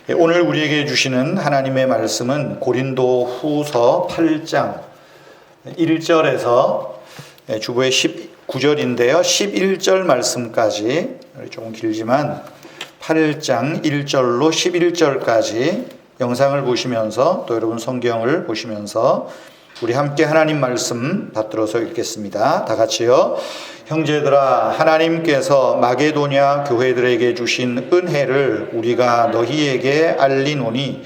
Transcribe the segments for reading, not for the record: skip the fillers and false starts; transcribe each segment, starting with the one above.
오늘 우리에게 주시는 하나님의 말씀은 고린도 후서 8장 1절에서 주보의 19절인데요. 11절 말씀까지 조금 길지만 8장 1절로 11절까지 영상을 보시면서 또 여러분 성경을 보시면서 우리 함께 하나님 말씀 받들어서 읽겠습니다. 다 같이요. 형제들아, 하나님께서 마게도냐 교회들에게 주신 은혜를 우리가 너희에게 알리노니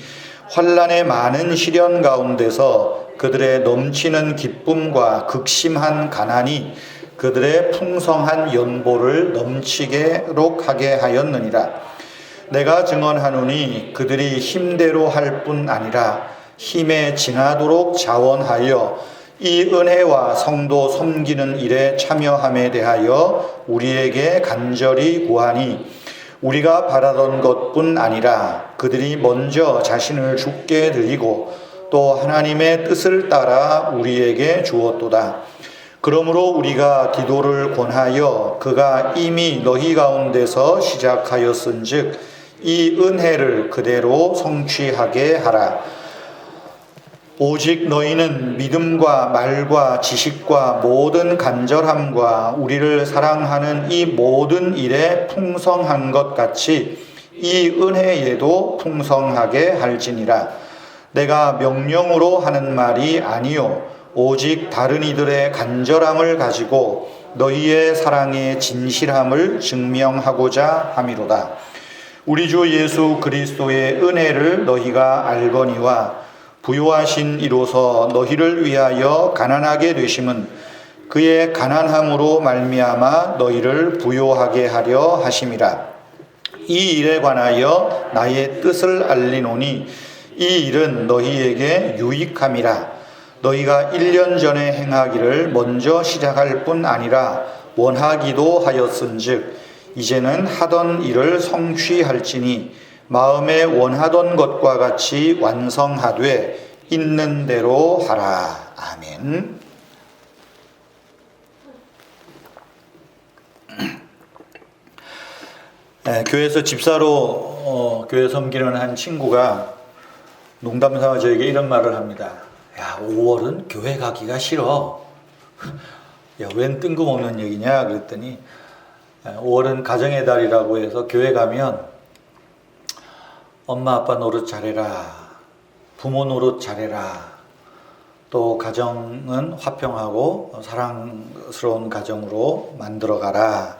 환난의 많은 시련 가운데서 그들의 넘치는 기쁨과 극심한 가난이 그들의 풍성한 연보를 넘치게록 하게 하였느니라. 내가 증언하노니 그들이 힘대로 할 뿐 아니라 힘에 지나도록 자원하여 이 은혜와 성도 섬기는 일에 참여함에 대하여 우리에게 간절히 구하니 우리가 바라던 것뿐 아니라 그들이 먼저 자신을 주께 드리고 또 하나님의 뜻을 따라 우리에게 주었도다. 그러므로 우리가 기도를 권하여 그가 이미 너희 가운데서 시작하였은즉 이 은혜를 그대로 성취하게 하라. 오직 너희는 믿음과 말과 지식과 모든 간절함과 우리를 사랑하는 이 모든 일에 풍성한 것 같이 이 은혜에도 풍성하게 할지니라. 내가 명령으로 하는 말이 아니요 오직 다른 이들의 간절함을 가지고 너희의 사랑의 진실함을 증명하고자 함이로다. 우리 주 예수 그리스도의 은혜를 너희가 알거니와 부요하신 이로서 너희를 위하여 가난하게 되심은 그의 가난함으로 말미암아 너희를 부요하게 하려 하심이라. 이 일에 관하여 나의 뜻을 알리노니 이 일은 너희에게 유익함이라. 너희가 1년 전에 행하기를 먼저 시작할 뿐 아니라 원하기도 하였은즉 이제는 하던 일을 성취할지니 마음에 원하던 것과 같이 완성하되 있는 대로 하라. 아멘. 교회에서 집사로 교회 섬기는 한 친구가 농담삼아 저에게 이런 말을 합니다. 야, 5월은 교회 가기가 싫어. 야, 웬 뜬금없는 얘기냐 그랬더니 5월은 가정의 달이라고 해서 교회 가면 엄마 아빠 노릇 잘해라, 부모 노릇 잘해라, 또 가정은 화평하고 사랑스러운 가정으로 만들어가라,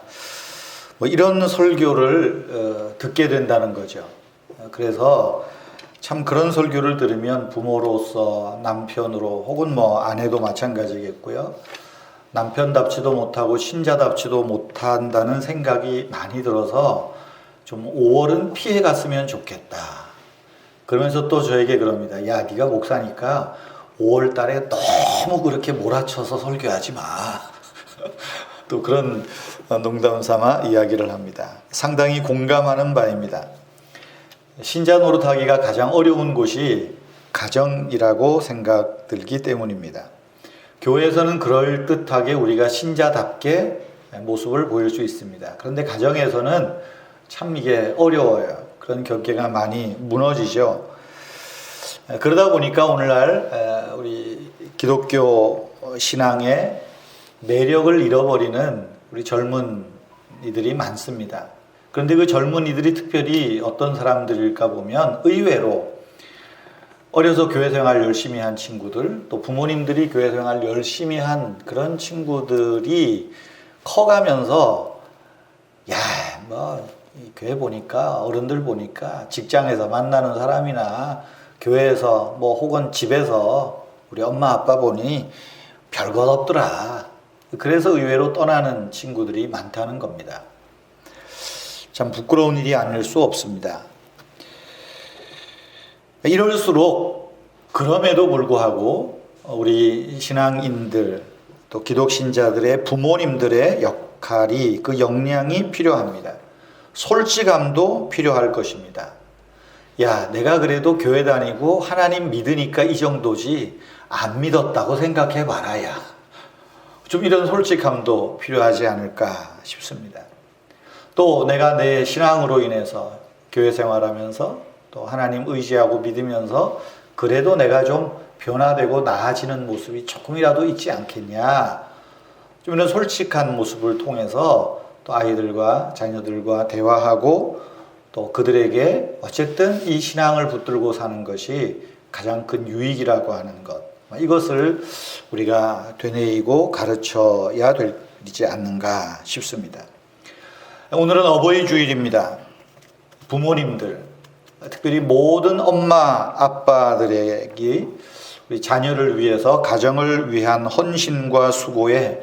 뭐 이런 설교를 듣게 된다는 거죠. 그래서 참 그런 설교를 들으면 부모로서, 남편으로, 혹은 뭐 아내도 마찬가지겠고요, 남편답지도 못하고 신자답지도 못한다는 생각이 많이 들어서 좀 5월은 피해 갔으면 좋겠다. 그러면서 또 저에게 그럽니다. 야, 네가 목사니까 5월 달에 너무 그렇게 몰아쳐서 설교하지 마. 또 그런 농담 삼아 이야기를 합니다. 상당히 공감하는 바입니다. 신자 노릇하기가 가장 어려운 곳이 가정이라고 생각들기 때문입니다. 교회에서는 그럴듯하게 우리가 신자답게 모습을 보일 수 있습니다. 그런데 가정에서는 참 이게 어려워요. 그런 경계가 많이 무너지죠. 그러다 보니까 오늘날 우리 기독교 신앙의 매력을 잃어버리는 우리 젊은이들이 많습니다. 그런데 그 젊은이들이 특별히 어떤 사람들일까 보면 의외로 어려서 교회 생활 열심히 한 친구들, 또 부모님들이 교회 생활 열심히 한 그런 친구들이 커가면서 야, 뭐 교회 보니까, 어른들 보니까 직장에서 만나는 사람이나 교회에서 뭐 혹은 집에서 우리 엄마 아빠 보니 별것 없더라. 그래서 의외로 떠나는 친구들이 많다는 겁니다. 참 부끄러운 일이 아닐 수 없습니다. 이럴수록 그럼에도 불구하고 우리 신앙인들 또 기독신자들의 부모님들의 역할이, 그 역량이 필요합니다. 솔직함도 필요할 것입니다. 야, 내가 그래도 교회 다니고 하나님 믿으니까 이 정도지 안 믿었다고 생각해 봐라야. 좀 이런 솔직함도 필요하지 않을까 싶습니다. 또 내가 내 신앙으로 인해서 교회 생활하면서 또 하나님 의지하고 믿으면서 그래도 내가 좀 변화되고 나아지는 모습이 조금이라도 있지 않겠냐. 좀 이런 솔직한 모습을 통해서 또 아이들과 자녀들과 대화하고 또 그들에게 어쨌든 이 신앙을 붙들고 사는 것이 가장 큰 유익이라고 하는 것. 이것을 우리가 되뇌이고 가르쳐야 되지 않는가 싶습니다. 오늘은 어버이 주일입니다. 부모님들, 특별히 모든 엄마, 아빠들에게 우리 자녀를 위해서 가정을 위한 헌신과 수고에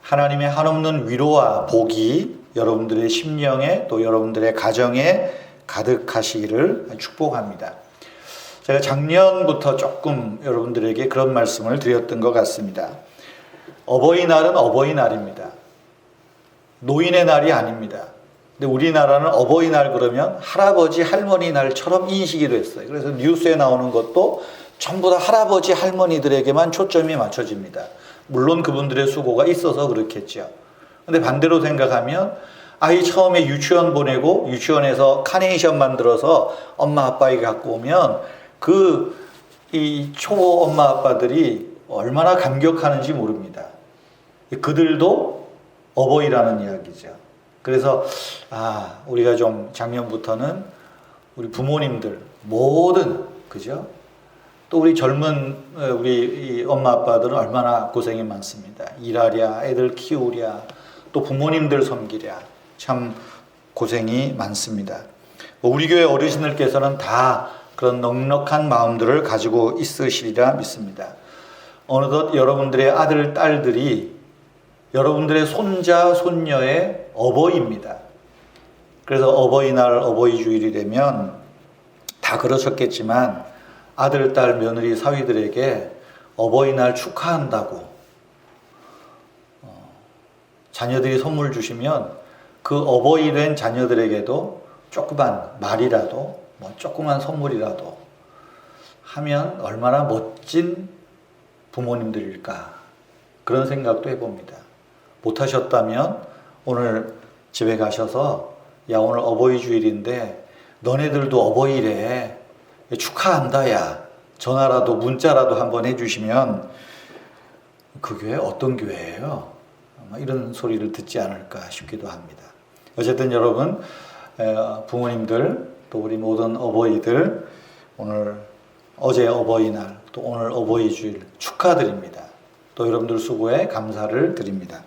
하나님의 한없는 위로와 복이 여러분들의 심령에 또 여러분들의 가정에 가득하시기를 축복합니다. 제가 작년부터 조금 여러분들에게 그런 말씀을 드렸던 것 같습니다. 어버이날은 어버이날입니다. 노인의 날이 아닙니다. 근데 우리나라는 어버이날 그러면 할아버지 할머니 날처럼 인식이 됐어요. 그래서 뉴스에 나오는 것도 전부 다 할아버지 할머니들에게만 초점이 맞춰집니다. 물론 그분들의 수고가 있어서 그렇겠죠. 근데 반대로 생각하면 아이 처음에 유치원 보내고 유치원에서 카네이션 만들어서 엄마 아빠에게 갖고 오면 이 초보 엄마 아빠들이 얼마나 감격하는지 모릅니다. 그들도 어버이라는 이야기죠. 그래서 우리가 좀 작년부터는 우리 부모님들 모든 그죠? 또 우리 젊은 우리 엄마 아빠들은 얼마나 고생이 많습니다. 일하랴, 애들 키우랴, 또 부모님들 섬기랴 참 고생이 많습니다. 우리 교회 어르신들께서는 다 그런 넉넉한 마음들을 가지고 있으시리라 믿습니다. 어느덧 여러분들의 아들, 딸들이 여러분들의 손자, 손녀의 어버이입니다. 그래서 어버이날, 어버이주일이 되면 다 그러셨겠지만 아들, 딸, 며느리, 사위들에게 어버이날 축하한다고 자녀들이 선물 주시면 그 어버이 된 자녀들에게도 조그만 말이라도 조그만 선물이라도 하면 얼마나 멋진 부모님들일까 그런 생각도 해봅니다. 못하셨다면 오늘 집에 가셔서 야 오늘 어버이 주일인데 너네들도 어버이래 축하한다 야 전화라도 문자라도 한번 해주시면 그 교회 어떤 교회예요? 이런 소리를 듣지 않을까 싶기도 합니다. 어쨌든 여러분 부모님들 또 우리 모든 어버이들 오늘 어제 어버이날 또 오늘 어버이주일 축하드립니다. 또 여러분들 수고에 감사를 드립니다.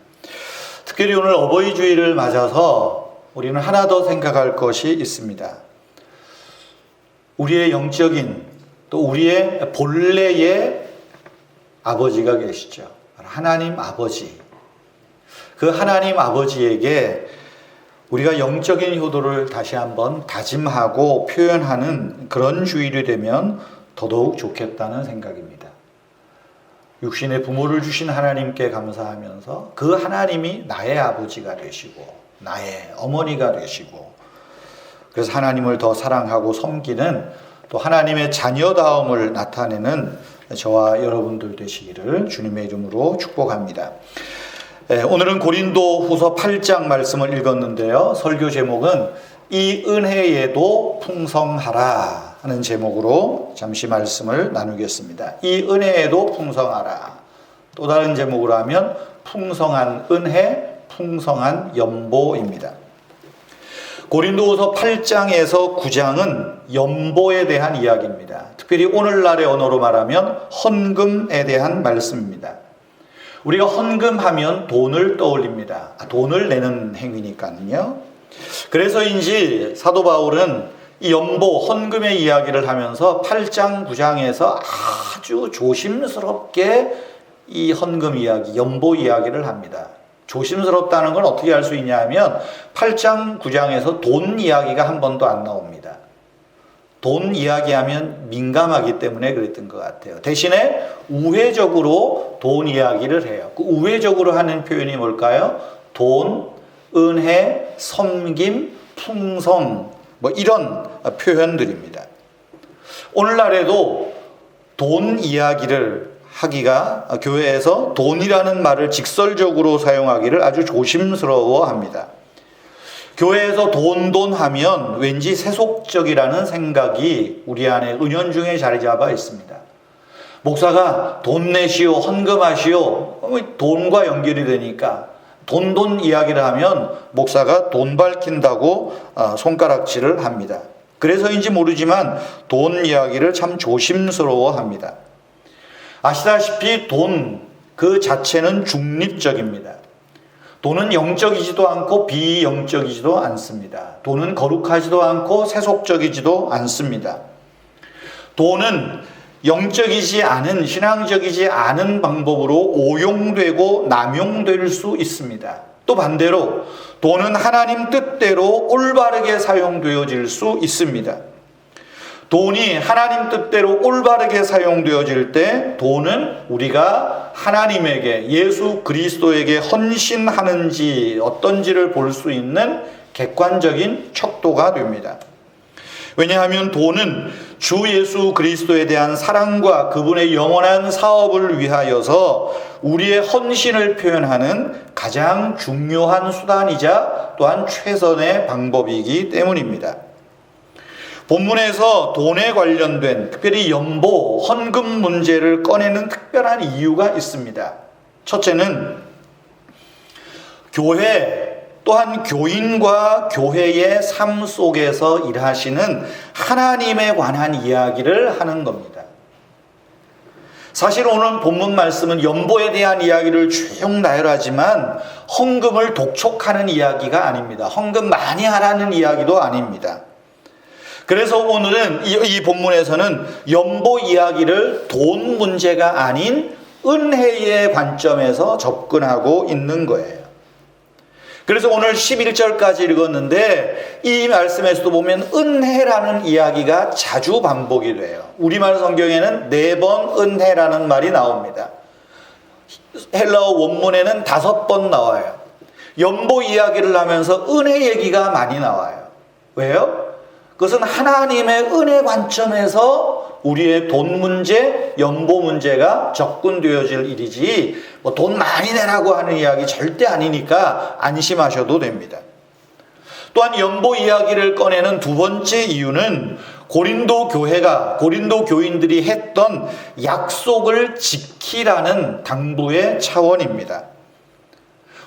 특별히 오늘 어버이주일을 맞아서 우리는 하나 더 생각할 것이 있습니다. 우리의 영적인 또 우리의 본래의 아버지가 계시죠. 하나님 아버지. 그 하나님 아버지에게 우리가 영적인 효도를 다시 한번 다짐하고 표현하는 그런 주일이 되면 더더욱 좋겠다는 생각입니다. 육신의 부모를 주신 하나님께 감사하면서 그 하나님이 나의 아버지가 되시고 나의 어머니가 되시고 그래서 하나님을 더 사랑하고 섬기는 또 하나님의 자녀다움을 나타내는 저와 여러분들 되시기를 주님의 이름으로 축복합니다. 오늘은 고린도 후서 8장 말씀을 읽었는데요. 설교 제목은 이 은혜에도 풍성하라 하는 제목으로 잠시 말씀을 나누겠습니다. 이 은혜에도 풍성하라. 또 다른 제목으로 하면 풍성한 은혜, 풍성한 연보입니다. 고린도후서 8장에서 9장은 연보에 대한 이야기입니다. 특별히 오늘날의 언어로 말하면 헌금에 대한 말씀입니다. 우리가 헌금하면 돈을 떠올립니다. 돈을 내는 행위니까요. 그래서인지 사도 바울은 이 연보, 헌금의 이야기를 하면서 8장, 9장에서 아주 조심스럽게 이 헌금 이야기, 연보 이야기를 합니다. 조심스럽다는 건 어떻게 알 수 있냐 하면 8장, 9장에서 돈 이야기가 한 번도 안 나옵니다. 돈 이야기하면 민감하기 때문에 그랬던 것 같아요. 대신에 우회적으로 돈 이야기를 해요. 그 우회적으로 하는 표현이 뭘까요? 돈, 은혜, 섬김, 풍성 이런 표현들입니다. 오늘날에도 돈 이야기를 하기가 교회에서 돈이라는 말을 직설적으로 사용하기를 아주 조심스러워합니다. 교회에서 돈 하면 왠지 세속적이라는 생각이 우리 안에 은연중에 자리 잡아 있습니다. 목사가 돈 내시오, 헌금하시오, 돈과 연결이 되니까 돈 이야기를 하면 목사가 돈 밝힌다고 손가락질을 합니다. 그래서인지 모르지만 돈 이야기를 참 조심스러워 합니다. 아시다시피 돈 그 자체는 중립적입니다. 돈은 영적이지도 않고 비영적이지도 않습니다. 돈은 거룩하지도 않고 세속적이지도 않습니다. 돈은 영적이지 않은, 신앙적이지 않은 방법으로 오용되고 남용될 수 있습니다. 또 반대로 돈은 하나님 뜻대로 올바르게 사용되어질 수 있습니다. 돈이 하나님 뜻대로 올바르게 사용되어질 때 돈은 우리가 하나님에게, 예수 그리스도에게 헌신하는지 어떤지를 볼 수 있는 객관적인 척도가 됩니다. 왜냐하면 돈은 주 예수 그리스도에 대한 사랑과 그분의 영원한 사업을 위하여서 우리의 헌신을 표현하는 가장 중요한 수단이자 또한 최선의 방법이기 때문입니다. 본문에서 돈에 관련된 특별히 연보, 헌금 문제를 꺼내는 특별한 이유가 있습니다. 첫째는 교회 또한 교인과 교회의 삶 속에서 일하시는 하나님에 관한 이야기를 하는 겁니다. 사실 오늘 본문 말씀은 연보에 대한 이야기를 쭉 나열하지만 헌금을 독촉하는 이야기가 아닙니다. 헌금 많이 하라는 이야기도 아닙니다. 그래서 오늘은 이 본문에서는 연보 이야기를 돈 문제가 아닌 은혜의 관점에서 접근하고 있는 거예요. 그래서 오늘 11절까지 읽었는데 이 말씀에서도 보면 은혜라는 이야기가 자주 반복이 돼요. 우리말 성경에는 4번 은혜라는 말이 나옵니다. 헬라어 원문에는 5번 나와요. 연보 이야기를 하면서 은혜 얘기가 많이 나와요. 왜요? 그것은 하나님의 은혜 관점에서 우리의 돈 문제, 연보 문제가 접근되어질 일이지 뭐 돈 많이 내라고 하는 이야기 절대 아니니까 안심하셔도 됩니다. 또한 연보 이야기를 꺼내는 두 번째 이유는 고린도 교인들이 했던 약속을 지키라는 당부의 차원입니다.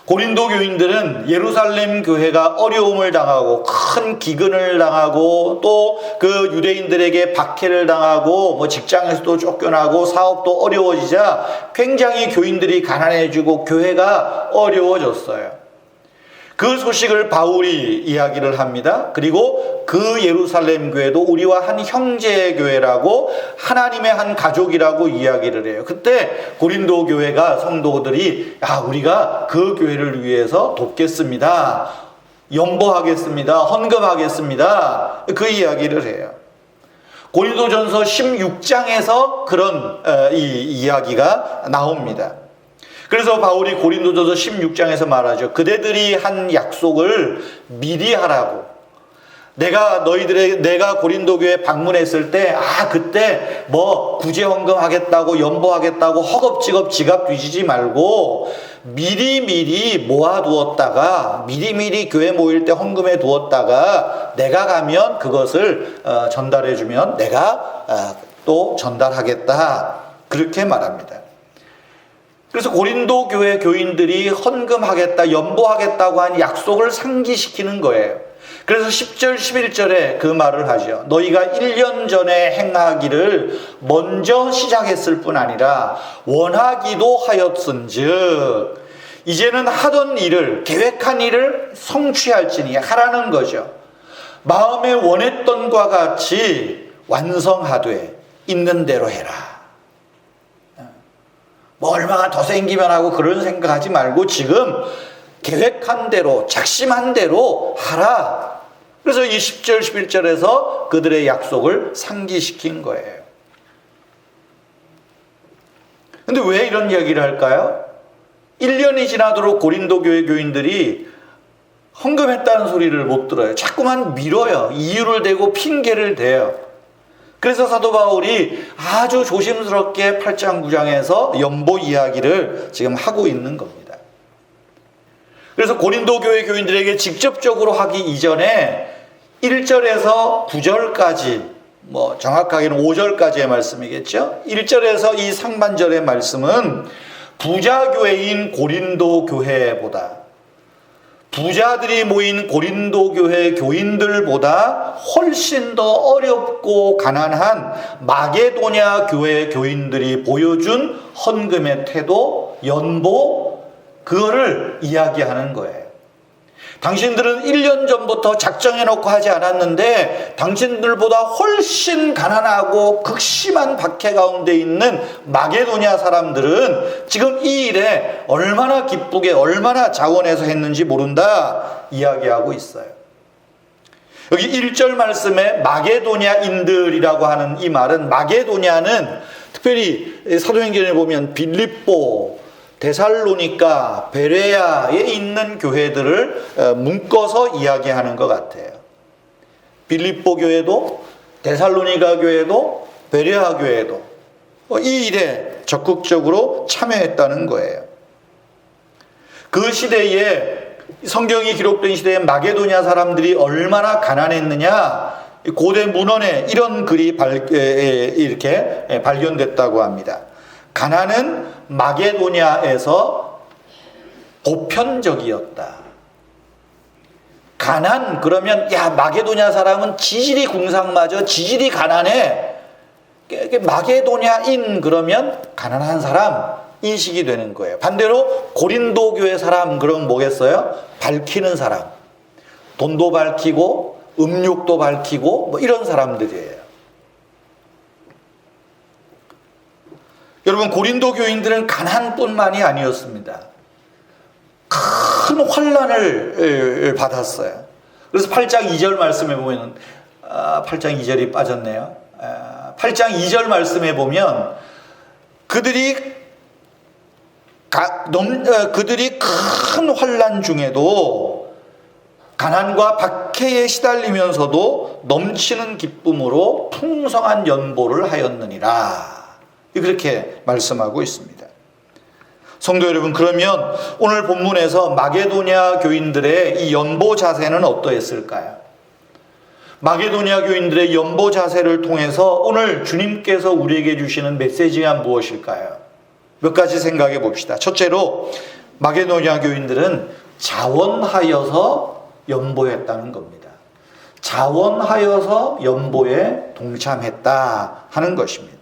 고린도 교인들은 예루살렘 교회가 어려움을 당하고 큰 기근을 당하고 또 그 유대인들에게 박해를 당하고 뭐 직장에서도 쫓겨나고 사업도 어려워지자 굉장히 교인들이 가난해지고 교회가 어려워졌어요. 그 소식을 바울이 이야기를 합니다. 그리고 그 예루살렘 교회도 우리와 한 형제 교회라고 하나님의 한 가족이라고 이야기를 해요. 그때 고린도 교회가 성도들이 우리가 그 교회를 위해서 돕겠습니다. 연보하겠습니다. 헌금하겠습니다. 그 이야기를 해요. 고린도전서 16장에서 그런 이야기가 나옵니다. 그래서 바울이 고린도전서 16장에서 말하죠. 그대들이 한 약속을 미리 하라고. 내가 고린도 교회 방문했을 때 그때 뭐 구제 헌금하겠다고 연보하겠다고 허겁지겁 지갑 뒤지지 말고 미리 모아두었다가 미리 교회 모일 때 헌금해 두었다가 내가 가면 그것을 전달해주면 내가 또 전달하겠다. 그렇게 말합니다. 그래서 고린도 교회 교인들이 헌금하겠다, 연보하겠다고 한 약속을 상기시키는 거예요. 그래서 10절, 11절에 그 말을 하죠. 너희가 1년 전에 행하기를 먼저 시작했을 뿐 아니라 원하기도 하였은즉 이제는 하던 일을, 계획한 일을 성취할지니 하라는 거죠. 마음에 원했던 것과 같이 완성하되 있는 대로 해라. 뭐 얼마가 더 생기면 하고 그런 생각하지 말고 지금 계획한 대로 작심한 대로 하라. 그래서 이 10절 11절에서 그들의 약속을 상기시킨 거예요. 근데 왜 이런 이야기를 할까요? 1년이 지나도록 고린도 교회 교인들이 헌금했다는 소리를 못 들어요. 자꾸만 미뤄요. 이유를 대고 핑계를 대요. 그래서 사도 바울이 아주 조심스럽게 8장 9장에서 연보 이야기를 지금 하고 있는 겁니다. 그래서 고린도 교회 교인들에게 직접적으로 하기 이전에 1절에서 9절까지, 정확하게는 5절까지의 말씀이겠죠. 1절에서 이 상반절의 말씀은 부자 교회인 고린도 교회보다, 부자들이 모인 고린도 교회 교인들보다 훨씬 더 어렵고 가난한 마게도냐 교회 교인들이 보여준 헌금의 태도, 연보, 그거를 이야기하는 거예요. 당신들은 1년 전부터 작정해놓고 하지 않았는데 당신들보다 훨씬 가난하고 극심한 박해 가운데 있는 마게도냐 사람들은 지금 이 일에 얼마나 기쁘게, 얼마나 자원해서 했는지 모른다 이야기하고 있어요. 여기 1절 말씀에 마게도냐인들이라고 하는 이 말은, 마게도냐는 특별히 사도행전에 보면 빌립보, 데살로니가, 베레아에 있는 교회들을 묶어서 이야기하는 것 같아요. 빌립보 교회도, 데살로니가 교회도, 베레아 교회도 이 일에 적극적으로 참여했다는 거예요. 그 시대에, 성경이 기록된 시대에 마게도냐 사람들이 얼마나 가난했느냐, 고대 문헌에 이런 글이 이렇게 발견됐다고 합니다. 가난은 마게도냐에서 보편적이었다. 가난 그러면, 야, 마게도냐 사람은 지질이 궁상맞아, 지질이 가난해. 마게도냐인 그러면 가난한 사람 인식이 되는 거예요. 반대로 고린도 교회 사람 그럼 뭐겠어요? 밝히는 사람, 돈도 밝히고 음욕도 밝히고 이런 사람들이에요. 여러분, 고린도 교인들은 가난뿐만이 아니었습니다. 큰 환난을 받았어요. 그래서 8장 2절 말씀에 보면, 8장 2절이 빠졌네요. 8장 2절 말씀에 보면 그들이 큰 환난 중에도 가난과 박해에 시달리면서도 넘치는 기쁨으로 풍성한 연보를 하였느니라. 그렇게 말씀하고 있습니다. 성도 여러분, 그러면 오늘 본문에서 마게도냐 교인들의 이 연보 자세는 어떠했을까요? 마게도냐 교인들의 연보 자세를 통해서 오늘 주님께서 우리에게 주시는 메시지가 무엇일까요? 몇 가지 생각해 봅시다. 첫째로, 마게도냐 교인들은 자원하여서 연보했다는 겁니다. 자원하여서 연보에 동참했다 하는 것입니다.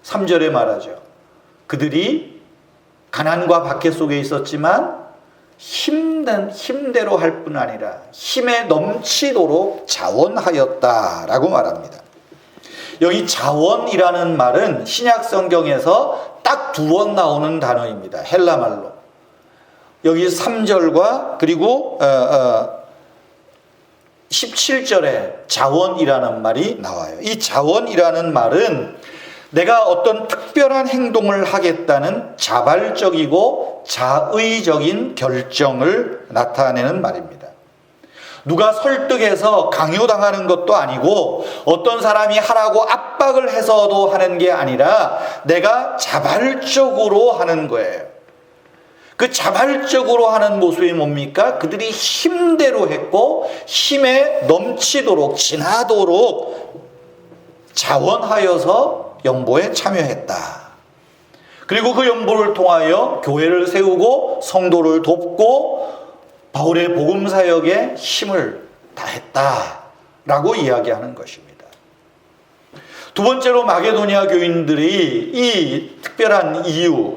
3절에 말하죠. 그들이 가난과 박해 속에 있었지만 힘대로 할 뿐 아니라 힘에 넘치도록 자원하였다라고 말합니다. 여기 자원이라는 말은 신약 성경에서 딱 2번 나오는 단어입니다. 헬라 말로. 여기 3절과 그리고 17절에 자원이라는 말이 나와요. 이 자원이라는 말은 내가 어떤 특별한 행동을 하겠다는 자발적이고 자의적인 결정을 나타내는 말입니다. 누가 설득해서 강요당하는 것도 아니고 어떤 사람이 하라고 압박을 해서도 하는 게 아니라 내가 자발적으로 하는 거예요. 그 자발적으로 하는 모습이 뭡니까? 그들이 힘대로 했고 힘에 넘치도록, 지나도록 자원하여서 연보에 참여했다. 그리고 그 연보를 통하여 교회를 세우고 성도를 돕고 바울의 복음 사역에 힘을 다했다라고 이야기하는 것입니다. 두 번째로, 마게도냐 교인들이 이 특별한 이유,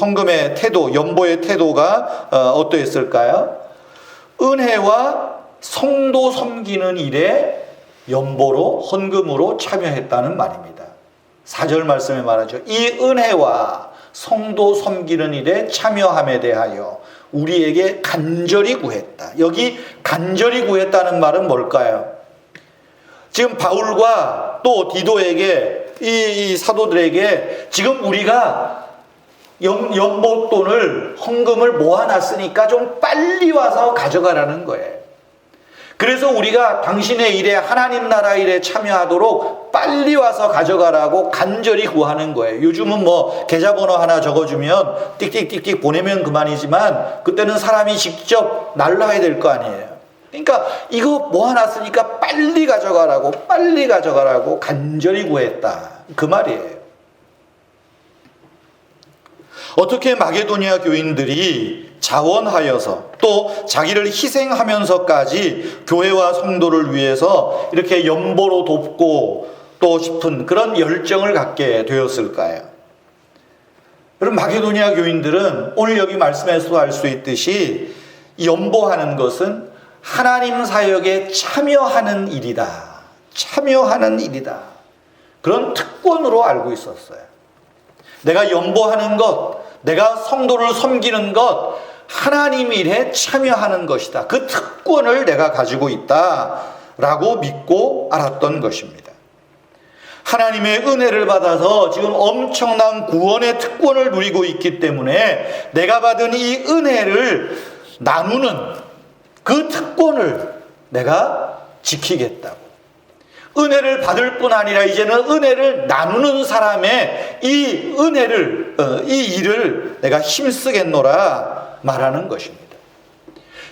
헌금의 태도, 연보의 태도가 어떠했을까요? 은혜와 성도 섬기는 일에 연보로, 헌금으로 참여했다는 말입니다. 4절 말씀에 말하죠. 이 은혜와 성도 섬기는 일에 참여함에 대하여 우리에게 간절히 구했다. 여기 간절히 구했다는 말은 뭘까요? 지금 바울과 또 디도에게, 이 사도들에게 지금 우리가 연복돈을, 헌금을 모아놨으니까 좀 빨리 와서 가져가라는 거예요. 그래서 우리가 당신의 일에, 하나님 나라 일에 참여하도록 빨리 와서 가져가라고 간절히 구하는 거예요. 요즘은 뭐 계좌번호 하나 적어주면 띡띡띡띡 보내면 그만이지만 그때는 사람이 직접 날라야 될 거 아니에요. 그러니까 이거 뭐 하나 쓰니까 빨리 가져가라고 간절히 구했다, 그 말이에요. 어떻게 마게도니아 교인들이 자원하여서 또 자기를 희생하면서까지 교회와 성도를 위해서 이렇게 연보로 돕고 또 싶은 그런 열정을 갖게 되었을까요? 여러분, 마게도니아 교인들은 오늘 여기 말씀에서도 알 수 있듯이 연보하는 것은 하나님 사역에 참여하는 일이다. 참여하는 일이다. 그런 특권으로 알고 있었어요. 내가 연보하는 것, 내가 성도를 섬기는 것, 하나님 일에 참여하는 것이다. 그 특권을 내가 가지고 있다라고 믿고 알았던 것입니다. 하나님의 은혜를 받아서 지금 엄청난 구원의 특권을 누리고 있기 때문에 내가 받은 이 은혜를 나누는 그 특권을 내가 지키겠다고. 은혜를 받을 뿐 아니라 이제는 은혜를 나누는 사람의 이 은혜를, 이 일을 내가 힘쓰겠노라 말하는 것입니다.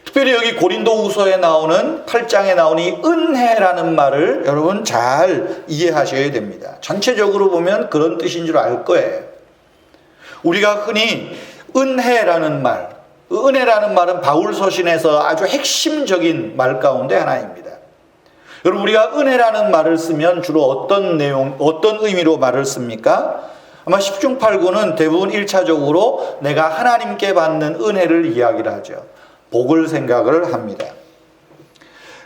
특별히 여기 고린도후서에 나오는 8장에 나오는 이 은혜라는 말을 여러분 잘 이해하셔야 됩니다. 전체적으로 보면 그런 뜻인 줄 알 거예요. 우리가 흔히 은혜라는 말, 은혜라는 말은 바울 서신에서 아주 핵심적인 말 가운데 하나입니다. 여러분, 우리가 은혜라는 말을 쓰면 주로 어떤 내용, 어떤 의미로 말을 씁니까? 아마 10중 8구는 대부분 1차적으로 내가 하나님께 받는 은혜를 이야기를 하죠. 복을 생각을 합니다.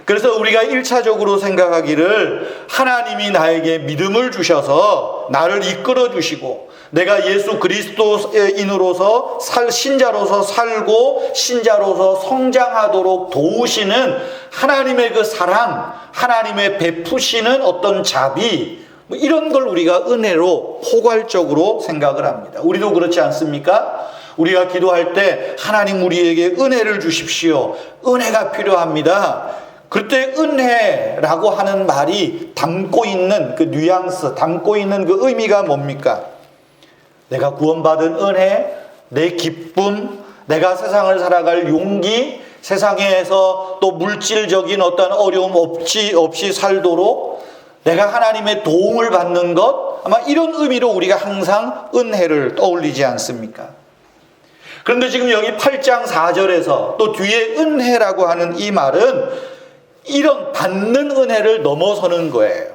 그래서 우리가 1차적으로 생각하기를 하나님이 나에게 믿음을 주셔서 나를 이끌어 주시고 내가 예수 그리스도인으로서 신자로서 살고 신자로서 성장하도록 도우시는 하나님의 그 사랑, 하나님의 베푸시는 어떤 자비, 이런 걸 우리가 은혜로 포괄적으로 생각을 합니다. 우리도 그렇지 않습니까? 우리가 기도할 때 하나님 우리에게 은혜를 주십시오. 은혜가 필요합니다. 그때 은혜라고 하는 말이 담고 있는 그 뉘앙스, 담고 있는 그 의미가 뭡니까? 내가 구원받은 은혜, 내 기쁨, 내가 세상을 살아갈 용기, 세상에서 또 물질적인 어떤 어려움 없이 살도록 내가 하나님의 도움을 받는 것, 아마 이런 의미로 우리가 항상 은혜를 떠올리지 않습니까? 그런데 지금 여기 8장 4절에서 또 뒤에 은혜라고 하는 이 말은 이런 받는 은혜를 넘어서는 거예요.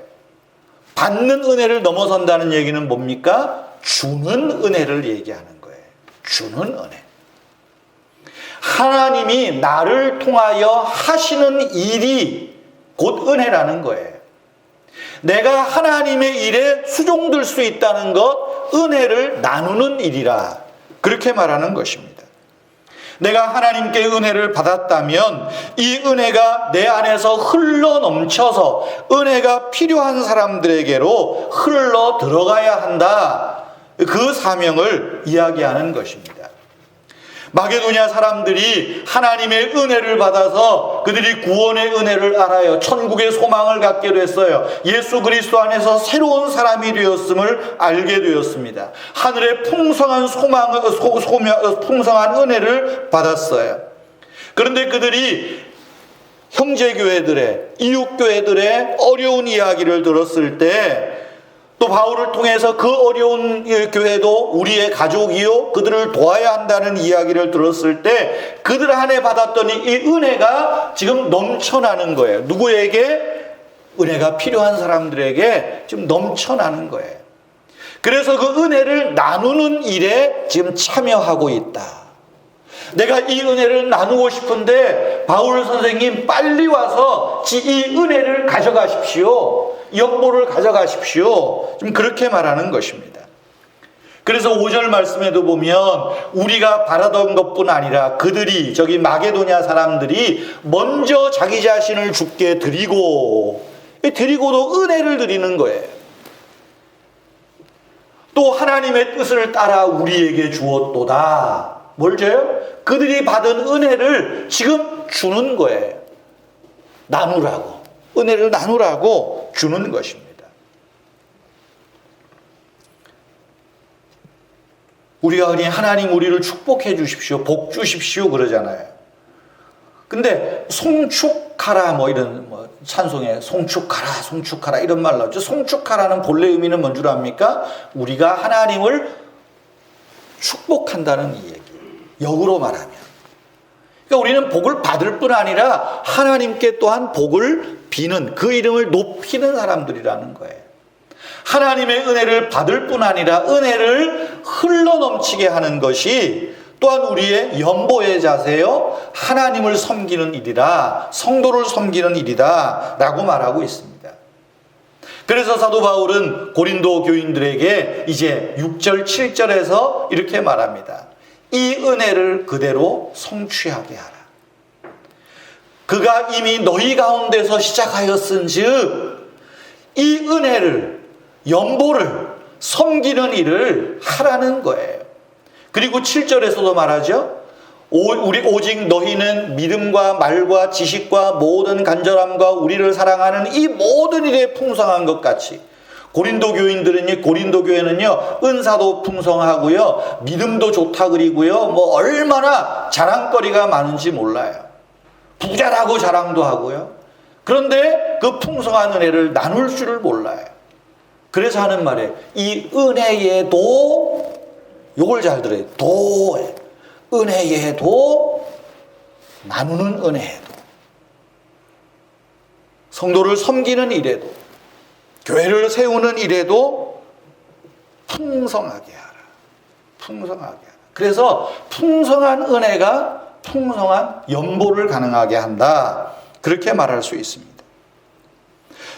받는 은혜를 넘어선다는 얘기는 뭡니까? 주는 은혜를 얘기하는 거예요. 주는 은혜. 하나님이 나를 통하여 하시는 일이 곧 은혜라는 거예요. 내가 하나님의 일에 수종될 수 있다는 것, 은혜를 나누는 일이라, 그렇게 말하는 것입니다. 내가 하나님께 은혜를 받았다면 이 은혜가 내 안에서 흘러 넘쳐서 은혜가 필요한 사람들에게로 흘러 들어가야 한다. 그 사명을 이야기하는 것입니다. 마게도냐 사람들이 하나님의 은혜를 받아서 그들이 구원의 은혜를 알아요. 천국의 소망을 갖게 됐어요. 예수 그리스도 안에서 새로운 사람이 되었음을 알게 되었습니다. 하늘의 풍성한 풍성한 은혜를 받았어요. 그런데 그들이 형제교회들의, 이웃교회들의 어려운 이야기를 들었을 때 또 바울을 통해서 그 어려운 교회도 우리의 가족이요 그들을 도와야 한다는 이야기를 들었을 때 그들 안에 받았던 이 은혜가 지금 넘쳐나는 거예요. 누구에게? 은혜가 필요한 사람들에게 지금 넘쳐나는 거예요. 그래서 그 은혜를 나누는 일에 지금 참여하고 있다. 내가 이 은혜를 나누고 싶은데 바울 선생님 빨리 와서 이 은혜를 가져가십시오. 연보를 가져가십시오. 좀 그렇게 말하는 것입니다. 그래서 5절 말씀에도 보면 우리가 바라던 것뿐 아니라 그들이, 저기 마게도냐 사람들이 먼저 자기 자신을 주께 드리고도 은혜를 드리는 거예요. 또 하나님의 뜻을 따라 우리에게 주었도다. 뭘 줘요? 그들이 받은 은혜를 지금 주는 거예요. 나누라고, 은혜를 나누라고 주는 것입니다. 우리가 흔히 하나님 우리를 축복해 주십시오, 복 주십시오 그러잖아요. 근데 송축하라 이런 찬송에 송축하라 이런 말 나오죠. 송축하라는 본래 의미는 뭔 줄 압니까? 우리가 하나님을 축복한다는 이 얘기. 역으로 말하면. 그러니까 우리는 복을 받을 뿐 아니라 하나님께 또한 복을 비는, 그 이름을 높이는 사람들이라는 거예요. 하나님의 은혜를 받을 뿐 아니라 은혜를 흘러넘치게 하는 것이 또한 우리의 연보의 자세요, 하나님을 섬기는 일이다, 성도를 섬기는 일이다 라고 말하고 있습니다. 그래서 사도 바울은 고린도 교인들에게 이제 6절 7절에서 이렇게 말합니다. 이 은혜를 그대로 성취하게 하라. 그가 이미 너희 가운데서 시작하였은즉 이 은혜를, 연보를 섬기는 일을 하라는 거예요. 그리고 7절에서도 말하죠. 오직 너희는 믿음과 말과 지식과 모든 간절함과 우리를 사랑하는 이 모든 일에 풍성한 것 같이. 고린도 교회는요, 은사도 풍성하고요, 믿음도 좋다 그리고요, 얼마나 자랑거리가 많은지 몰라요. 부자라고 자랑도 하고요. 그런데 그 풍성한 은혜를 나눌 줄을 몰라요. 그래서 하는 말에 이 은혜에도, 요걸 잘 들어요. 은혜에도, 나누는 은혜에도, 성도를 섬기는 일에도, 교회를 세우는 일에도 풍성하게 하라. 풍성하게 하라. 그래서 풍성한 은혜가 풍성한 연보를 가능하게 한다. 그렇게 말할 수 있습니다.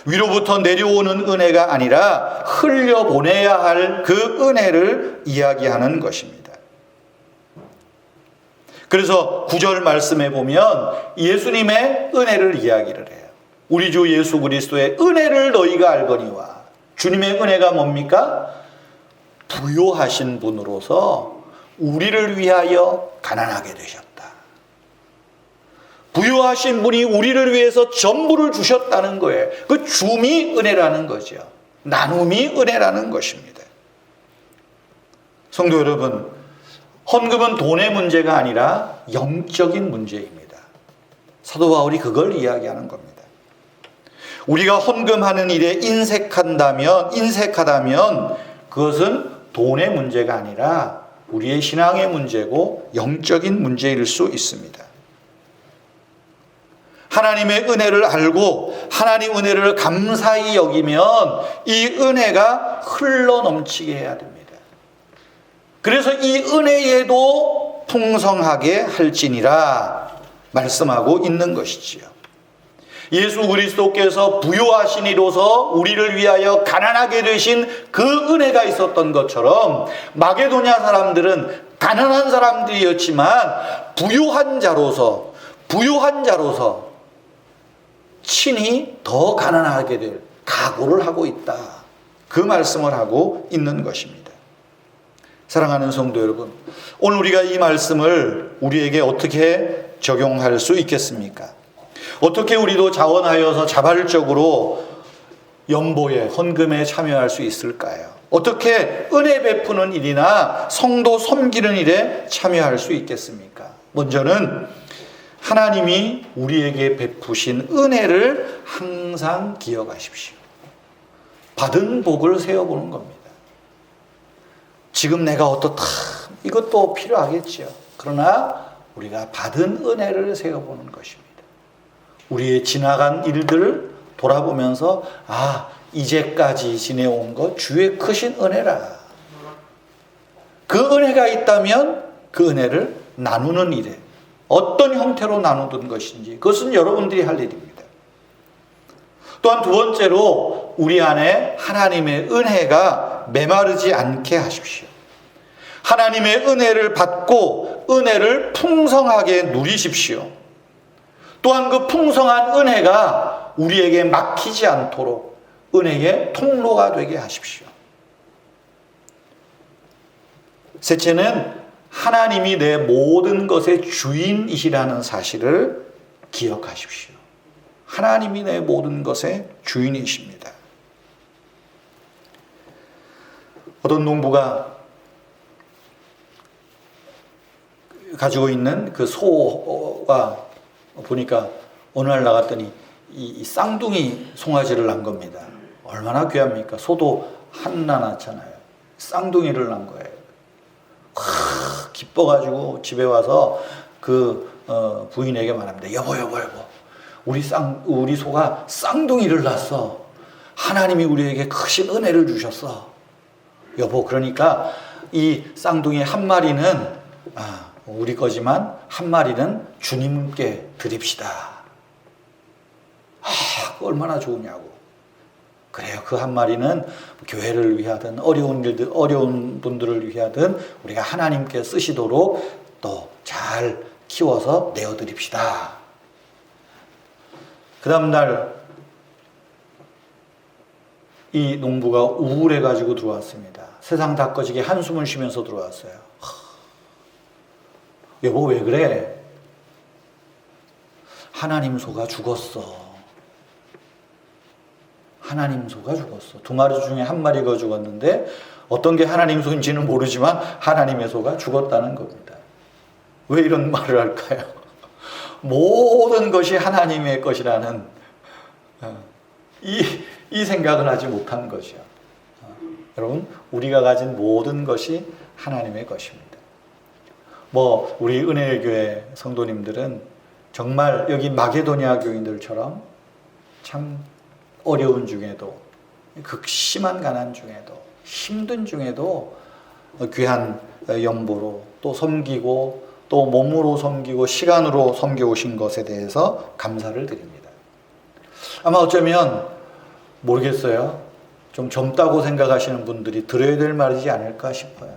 위로부터 내려오는 은혜가 아니라 흘려보내야 할 그 은혜를 이야기하는 것입니다. 그래서 9절 말씀에 보면 예수님의 은혜를 이야기를 해요. 우리 주 예수 그리스도의 은혜를 너희가 알거니와. 주님의 은혜가 뭡니까? 부요하신 분으로서 우리를 위하여 가난하게 되셨다. 부요하신 분이 우리를 위해서 전부를 주셨다는 거예요. 그 줌이 은혜라는 거죠. 나눔이 은혜라는 것입니다. 성도 여러분, 헌금은 돈의 문제가 아니라 영적인 문제입니다. 사도 바울이 그걸 이야기하는 겁니다. 우리가 헌금하는 일에 인색하다면 그것은 돈의 문제가 아니라 우리의 신앙의 문제고 영적인 문제일 수 있습니다. 하나님의 은혜를 알고 하나님 은혜를 감사히 여기면 이 은혜가 흘러넘치게 해야 됩니다. 그래서 이 은혜에도 풍성하게 할지니라 말씀하고 있는 것이지요. 예수 그리스도께서 부요하신 이로서 우리를 위하여 가난하게 되신 그 은혜가 있었던 것처럼 마게도냐 사람들은 가난한 사람들이었지만 부요한 자로서 친히 더 가난하게 될 각오를 하고 있다. 그 말씀을 하고 있는 것입니다. 사랑하는 성도 여러분, 오늘 우리가 이 말씀을 우리에게 어떻게 적용할 수 있겠습니까? 어떻게 우리도 자원하여서 자발적으로 연보에, 헌금에 참여할 수 있을까요? 어떻게 은혜 베푸는 일이나 성도 섬기는 일에 참여할 수 있겠습니까? 먼저는 하나님이 우리에게 베푸신 은혜를 항상 기억하십시오. 받은 복을 세어보는 겁니다. 지금 내가 어떻다, 이것도 필요하겠죠. 그러나 우리가 받은 은혜를 세어보는 것입니다. 우리의 지나간 일들을 돌아보면서 이제까지 지내온 것 주의 크신 은혜라. 그 은혜가 있다면 그 은혜를 나누는 일에 어떤 형태로 나누던 것인지 그것은 여러분들이 할 일입니다. 또한 두 번째로 우리 안에 하나님의 은혜가 메마르지 않게 하십시오. 하나님의 은혜를 받고 은혜를 풍성하게 누리십시오. 또한 그 풍성한 은혜가 우리에게 막히지 않도록 은혜의 통로가 되게 하십시오. 셋째는 하나님이 내 모든 것의 주인이시라는 사실을 기억하십시오. 하나님이 내 모든 것의 주인이십니다. 어떤 농부가 가지고 있는 그 소가 보니까 어느 날 나갔더니 이 쌍둥이 송아지를 낳은 겁니다. 얼마나 귀합니까? 소도 하나 낳잖아요. 쌍둥이를 낳은 거예요. 기뻐가지고 집에 와서 그 부인에게 말합니다. 여보, 우리 소가 쌍둥이를 낳았어. 하나님이 우리에게 크신 은혜를 주셨어. 여보, 그러니까 이 쌍둥이 한 마리는 우리 거지만 한 마리는 주님께 드립시다. 얼마나 좋으냐고. 그래요. 그 한 마리는 교회를 위하든 어려운 분들을 위하든 우리가 하나님께 쓰시도록 또 잘 키워서 내어드립시다. 그 다음 날 이 농부가 우울해가지고 들어왔습니다. 세상 다 꺼지게 한숨을 쉬면서 들어왔어요. 여보, 왜 그래? 하나님 소가 죽었어. 하나님 소가 죽었어. 두 마리 중에 한 마리가 죽었는데 어떤 게 하나님 소인지는 모르지만 하나님의 소가 죽었다는 겁니다. 왜 이런 말을 할까요? 모든 것이 하나님의 것이라는 이 생각을 하지 못한 것이요. 여러분, 우리가 가진 모든 것이 하나님의 것입니다. 우리 은혜교회 성도님들은 정말 여기 마게도니아 교인들처럼 참 어려운 중에도, 극심한 가난 중에도, 힘든 중에도 귀한 연보로 또 섬기고 또 몸으로 섬기고 시간으로 섬겨오신 것에 대해서 감사를 드립니다. 아마 어쩌면 모르겠어요. 좀 젊다고 생각하시는 분들이 들어야 될 말이지 않을까 싶어요.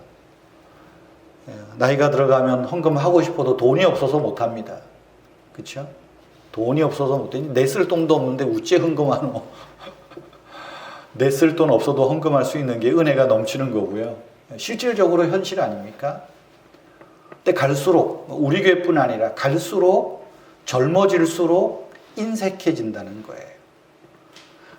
나이가 들어가면 헌금하고 싶어도 돈이 없어서 못합니다. 그렇죠? 돈이 없어서 못해. 냈을 돈도 없는데 어째 헌금하노? 냈을 돈 없어도 헌금할 수 있는 게 은혜가 넘치는 거고요. 실질적으로 현실 아닙니까? 근데 갈수록, 우리 교회뿐 아니라 갈수록 젊어질수록 인색해진다는 거예요.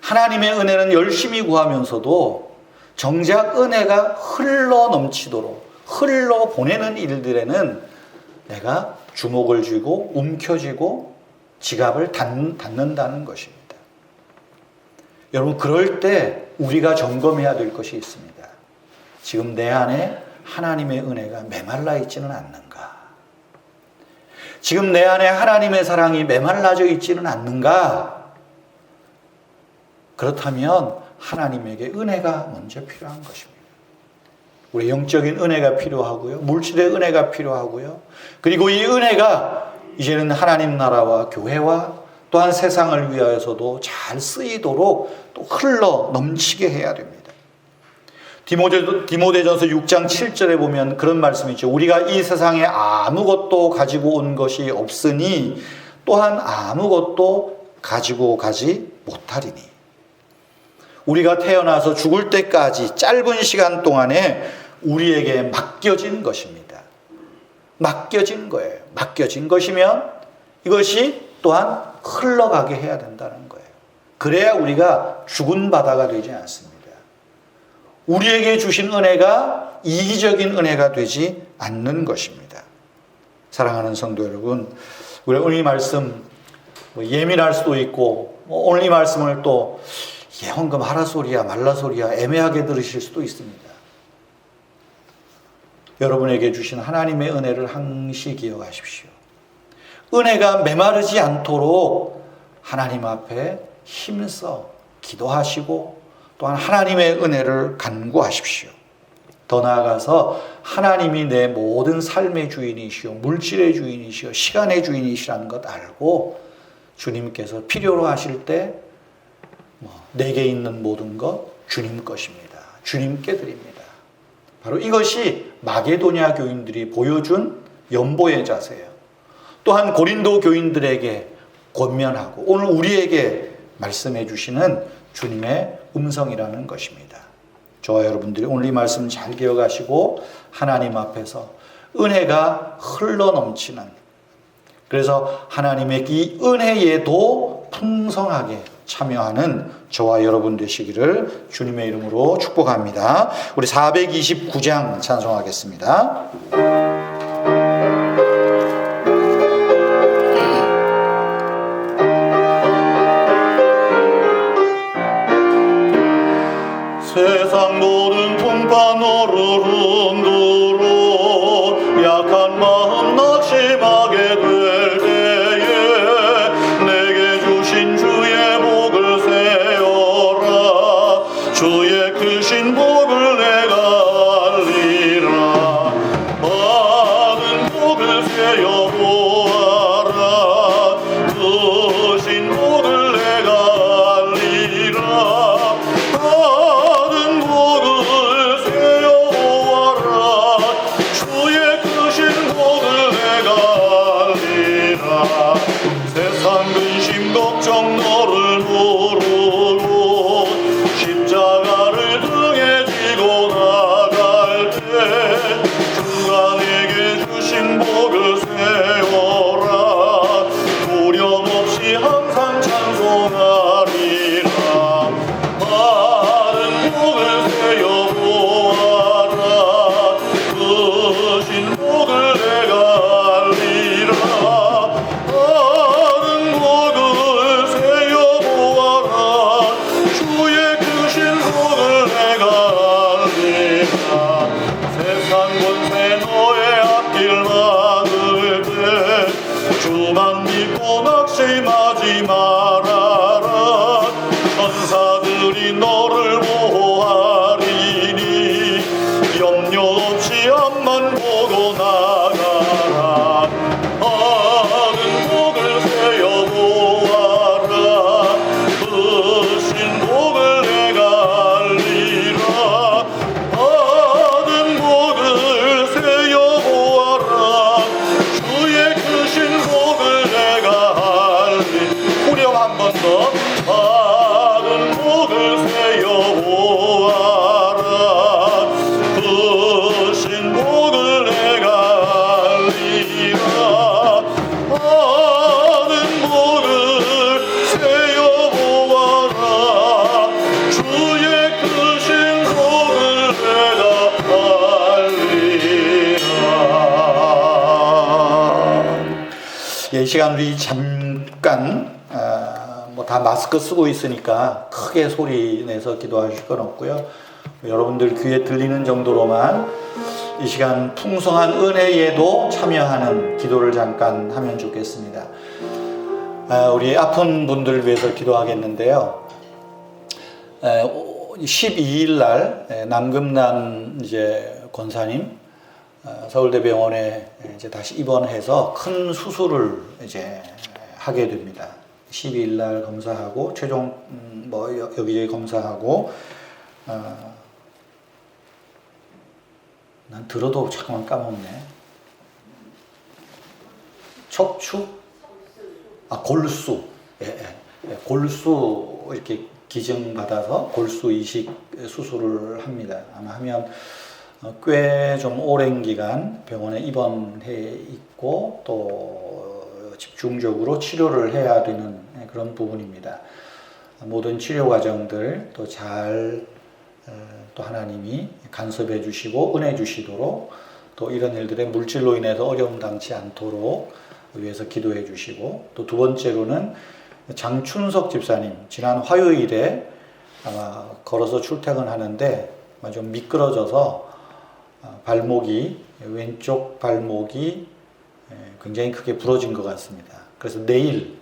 하나님의 은혜는 열심히 구하면서도 정작 은혜가 흘러 넘치도록 흘러 보내는 일들에는 내가 주목을 쥐고 움켜쥐고 지갑을 닫는다는 것입니다. 여러분, 그럴 때 우리가 점검해야 될 것이 있습니다. 지금 내 안에 하나님의 은혜가 메말라 있지는 않는가? 지금 내 안에 하나님의 사랑이 메말라져 있지는 않는가? 그렇다면 하나님에게 은혜가 먼저 필요한 것입니다. 우리 영적인 은혜가 필요하고요. 물질의 은혜가 필요하고요. 그리고 이 은혜가 이제는 하나님 나라와 교회와 또한 세상을 위하여서도 잘 쓰이도록 또 흘러 넘치게 해야 됩니다. 디모데전서 6장 7절에 보면 그런 말씀이 있죠. 우리가 이 세상에 아무것도 가지고 온 것이 없으니 또한 아무것도 가지고 가지 못하리니. 우리가 태어나서 죽을 때까지 짧은 시간 동안에 우리에게 맡겨진 것입니다. 맡겨진 거예요. 맡겨진 것이면 이것이 또한 흘러가게 해야 된다는 거예요. 그래야 우리가 죽은 바다가 되지 않습니다. 우리에게 주신 은혜가 이기적인 은혜가 되지 않는 것입니다. 사랑하는 성도 여러분, 우리 오늘 이 말씀 예민할 수도 있고 오늘 이 말씀을 또 헌금 하라 소리야 말라 소리야 애매하게 들으실 수도 있습니다. 여러분에게 주신 하나님의 은혜를 항시 기억하십시오. 은혜가 메마르지 않도록 하나님 앞에 힘써 기도하시고 또한 하나님의 은혜를 간구하십시오. 더 나아가서 하나님이 내 모든 삶의 주인이시오, 물질의 주인이시오, 시간의 주인이시라는 것 알고 주님께서 필요로 하실 때 내게 있는 모든 것 주님 것입니다. 주님께 드립니다. 바로 이것이 마게도니아 교인들이 보여준 연보의 자세예요. 또한 고린도 교인들에게 권면하고 오늘 우리에게 말씀해 주시는 주님의 음성이라는 것입니다. 저와 여러분들이 오늘 이 말씀 잘 기억하시고 하나님 앞에서 은혜가 흘러 넘치는, 그래서 하나님의 이 은혜에도 풍성하게 참여하는 저와 여러분 되시기를 주님의 이름으로 축복합니다. 우리 429장 찬송하겠습니다. 세상 모든 풍파 너를 흔들어 약한 마음 낙심하게 될 때에 내게 주신 주의 복을 세어라. 주의 크신 복을 내가 알리라. 받은 복을 세어 보아라. 크신 복을 내가 알리라. 세상 근심 걱정 너를 모르고 십자가를 등에 지고 나갈 때 주가 내게 주신 복을 세워라. 두려움 없이 항상 찬송하리라. 많은 복을 세어 보아라. 크신 복을 내가 알리라. 주만 믿고 낙심하지 말아라. 천사들이 너를 보호하리니 염려 없이 앞만 보고 나가라. 많은 복을 세어 보아라. 크신 복을 내가 알리라. 많은 복을 세어 보아라. 주의 크신 복을 내가 알리. 후렴 한 번 더. 받은 복을 세어 보아라. 크신 복을 내가 알리라. 받은 복을 세어 보아라. 주의 크신 복을 내가 알리라. 이 시간 우리 잠깐 다 마스크 쓰고 있으니까 크게 소리 내서 기도하실 건 없고요. 여러분들 귀에 들리는 정도로만 이 시간 풍성한 은혜에도 참여하는 기도를 잠깐 하면 좋겠습니다. 우리 아픈 분들을 위해서 기도하겠는데요. 12일 날 남금난 이제 권사님 서울대병원에 이제 다시 입원해서 큰 수술을 이제 하게 됩니다. 12일 날 검사하고 최종 여기저기 검사하고 난 들어도 잠깐만 까먹네. 척추? 골수. 골수 이렇게 기증 받아서 골수 이식 수술을 합니다. 아마 하면 꽤 좀 오랜 기간 병원에 입원해 있고 또 집중적으로 치료를 해야 되는 그런 부분입니다. 모든 치료 과정들 또 잘 또 하나님이 간섭해 주시고 은혜 주시도록 또 이런 일들의 물질로 인해서 어려움 당치 않도록 위해서 기도해 주시고 또 두 번째로는 장춘석 집사님 지난 화요일에 아마 걸어서 출퇴근하는데 좀 미끄러져서 발목이 왼쪽 발목이 굉장히 크게 부러진 것 같습니다. 그래서 내일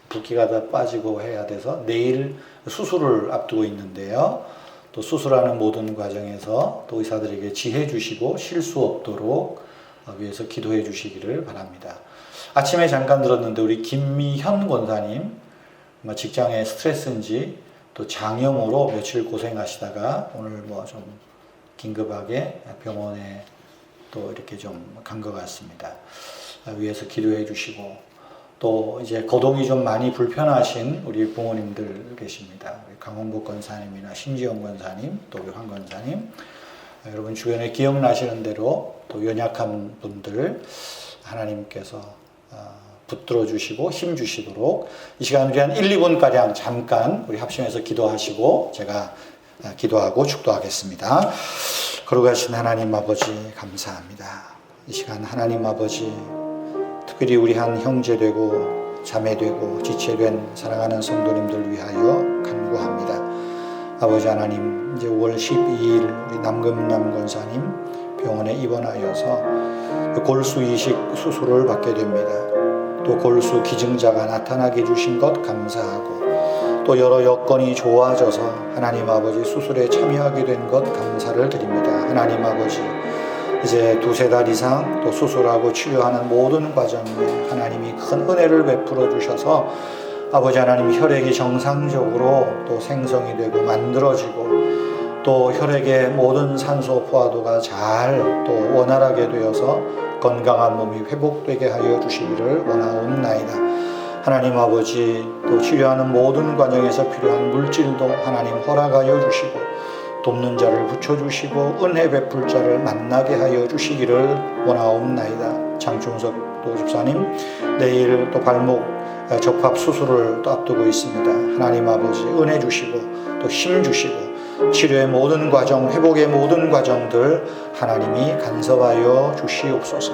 붓기가 다 빠지고 해야 돼서 내일 수술을 앞두고 있는데요. 또 수술하는 모든 과정에서 또 의사들에게 지혜 주시고 실수 없도록 위해서 기도해 주시기를 바랍니다. 아침에 잠깐 들었는데 우리 김미현 권사님 직장의 스트레스인지 또 장염으로 며칠 고생하시다가 오늘 좀 긴급하게 병원에 또 이렇게 좀 간 것 같습니다. 위해서 기도해 주시고 또 이제 거동이 좀 많이 불편하신 우리 부모님들 계십니다. 강원복 권사님이나 신지영 권사님, 또 우리 황 권사님, 여러분 주변에 기억나시는 대로 또 연약한 분들 하나님께서 붙들어 주시고 힘 주시도록 이 시간 우리 한 1, 2분가량 잠깐 우리 합심해서 기도하시고 제가 기도하고 축도하겠습니다. 거룩하신 하나님 아버지 감사합니다. 이 시간 하나님 아버지 특별히 우리 한 형제되고 자매되고 지체된 사랑하는 성도님들 위하여 간구합니다. 아버지 하나님 이제 5월 12일 우리 남금남 권사님 병원에 입원하여서 골수 이식 수술을 받게 됩니다. 또 골수 기증자가 나타나게 해주신 것 감사하고 또 여러 여건이 좋아져서 하나님 아버지 수술에 참여하게 된 것 감사를 드립니다. 하나님 아버지 이제 2-3달 이상 또 수술하고 치료하는 모든 과정에 하나님이 큰 은혜를 베풀어 주셔서 아버지 하나님 혈액이 정상적으로 또 생성이 되고 만들어지고 또 혈액의 모든 산소 포화도가 잘 또 원활하게 되어서 건강한 몸이 회복되게 하여 주시기를 원하옵나이다. 하나님 아버지 또 치료하는 모든 과정에서 필요한 물질도 하나님 허락하여 주시고 돕는 자를 붙여주시고 은혜 베풀 자를 만나게 하여 주시기를 원하옵나이다. 장충석 또 집사님 내일 또 발목 접합 수술을 또 앞두고 있습니다. 하나님 아버지 은혜 주시고 또 힘 주시고 치료의 모든 과정, 회복의 모든 과정들 하나님이 간섭하여 주시옵소서.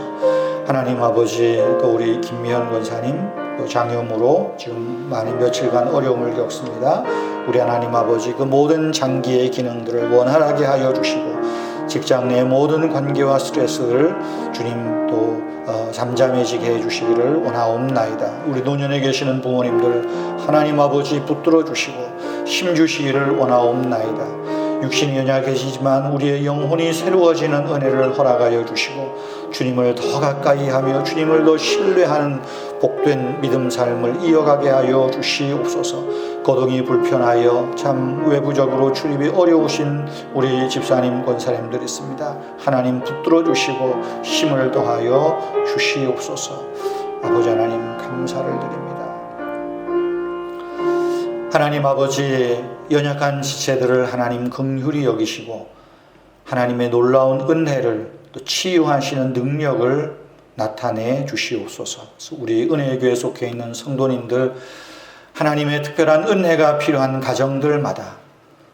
하나님 아버지 또 우리 김미현 권사님 또 장염으로 지금 많이 며칠간 어려움을 겪습니다. 우리 하나님 아버지 그 모든 장기의 기능들을 원활하게 하여 주시고 직장 내 모든 관계와 스트레스를 주님 또 잠잠해지게 해주시기를 원하옵나이다. 우리 노년에 계시는 부모님들 하나님 아버지 붙들어 주시고 힘 주시기를 원하옵나이다. 육신이 연약해지지만 우리의 영혼이 새로워지는 은혜를 허락하여 주시고 주님을 더 가까이 하며 주님을 더 신뢰하는 복된 믿음 삶을 이어가게 하여 주시옵소서. 거동이 불편하여 참 외부적으로 출입이 어려우신 우리 집사님 권사님들 있습니다. 하나님 붙들어 주시고 힘을 더하여 주시옵소서. 아버지 하나님 감사를 드립니다. 하나님 아버지 연약한 지체들을 하나님 긍휼히 여기시고 하나님의 놀라운 은혜를 또 치유하시는 능력을 나타내 주시옵소서. 우리 은혜교회 속해 있는 성도님들 하나님의 특별한 은혜가 필요한 가정들마다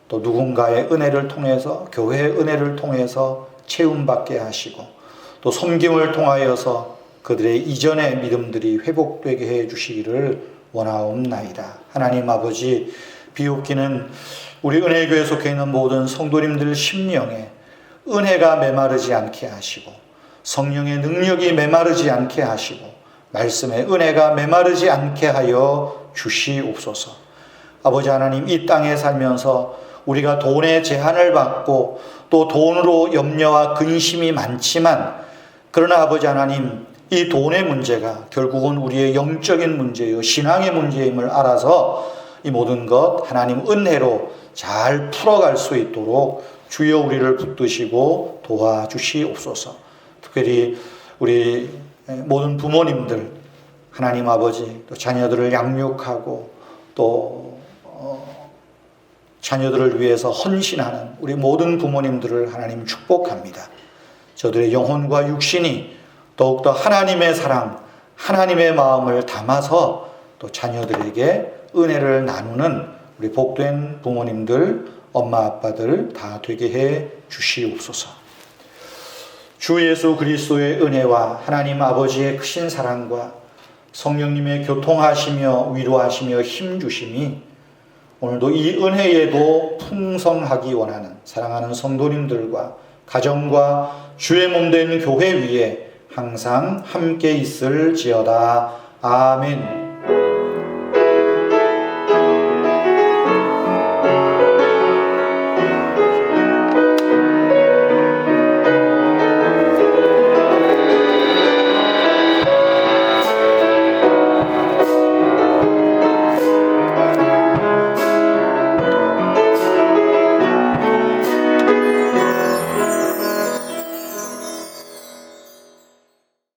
또 누군가의 은혜를 통해서 교회의 은혜를 통해서 체험받게 하시고 또 섬김을 통하여서 그들의 이전의 믿음들이 회복되게 해 주시기를 원하옵나이다. 하나님 아버지 비옵기는 우리 은혜교회 속해 있는 모든 성도님들 심령에 은혜가 메마르지 않게 하시고 성령의 능력이 메마르지 않게 하시고 말씀의 은혜가 메마르지 않게 하여 주시옵소서. 아버지 하나님 이 땅에 살면서 우리가 돈의 제한을 받고 또 돈으로 염려와 근심이 많지만 그러나 아버지 하나님 이 돈의 문제가 결국은 우리의 영적인 문제요 신앙의 문제임을 알아서 이 모든 것 하나님 은혜로 잘 풀어갈 수 있도록 주여 우리를 붙드시고 도와주시옵소서. 특별히 우리 모든 부모님들 하나님 아버지 또 자녀들을 양육하고 또 자녀들을 위해서 헌신하는 우리 모든 부모님들을 하나님 축복합니다. 저들의 영혼과 육신이 더욱더 하나님의 사랑, 하나님의 마음을 담아서 또 자녀들에게 은혜를 나누는 우리 복된 부모님들, 엄마 아빠들 다 되게 해 주시옵소서. 주 예수 그리스도의 은혜와 하나님 아버지의 크신 사랑과 성령님의 교통하시며 위로하시며 힘주심이 오늘도 이 은혜에도 풍성하기 원하는 사랑하는 성도님들과 가정과 주의 몸된 교회 위에 항상 함께 있을지어다. 아멘.